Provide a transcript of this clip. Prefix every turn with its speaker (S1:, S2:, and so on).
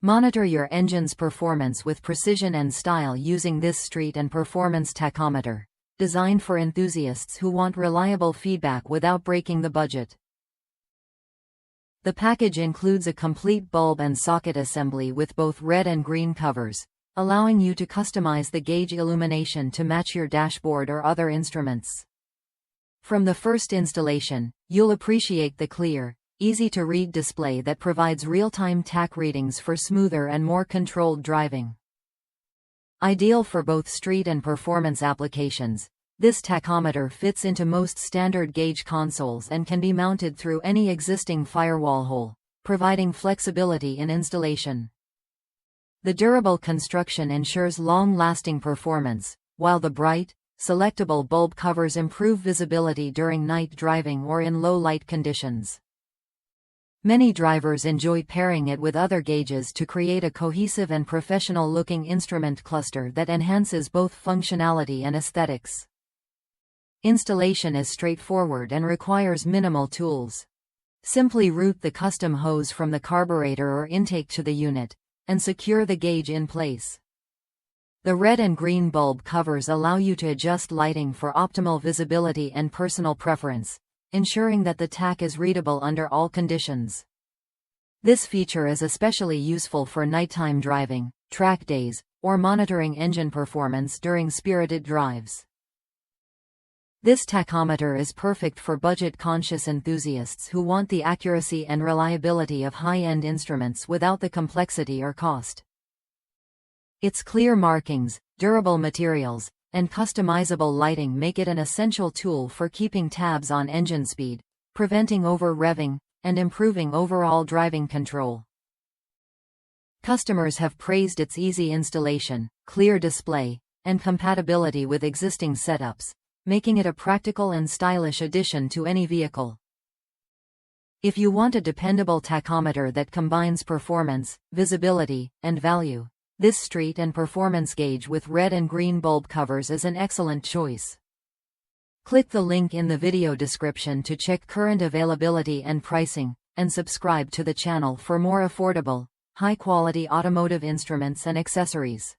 S1: Monitor your engine's performance with precision and style using this street and performance tachometer, designed for enthusiasts who want reliable feedback without breaking the budget. The package includes a complete bulb and socket assembly with both red and green covers, allowing you to customize the gauge illumination to match your dashboard or other instruments. From the first installation, you'll appreciate the clear, easy-to-read display that provides real-time tach readings for smoother and more controlled driving. Ideal for both street and performance applications, this tachometer fits into most standard gauge consoles and can be mounted through any existing firewall hole, providing flexibility in installation. The durable construction ensures long-lasting performance, while the bright, selectable bulb covers improve visibility during night driving or in low-light conditions. Many drivers enjoy pairing it with other gauges to create a cohesive and professional-looking instrument cluster that enhances both functionality and aesthetics. Installation is straightforward and requires minimal tools. Simply route the custom hose from the carburetor or intake to the unit, and secure the gauge in place. The red and green bulb covers allow you to adjust lighting for optimal visibility and personal preference, ensuring that the tach is readable under all conditions. This feature is especially useful for nighttime driving, track days, or monitoring engine performance during spirited drives. This tachometer is perfect for budget-conscious enthusiasts who want the accuracy and reliability of high-end instruments without the complexity or cost. Its clear markings, durable materials, and customizable lighting make it an essential tool for keeping tabs on engine speed, preventing over-revving, and improving overall driving control. Customers have praised its easy installation, clear display, and compatibility with existing setups, making it a practical and stylish addition to any vehicle. If you want a dependable tachometer that combines performance, visibility, and value, this street and performance gauge with red and green bulb covers is an excellent choice. Click the link in the video description to check current availability and pricing, and subscribe to the channel for more affordable, high-quality automotive instruments and accessories.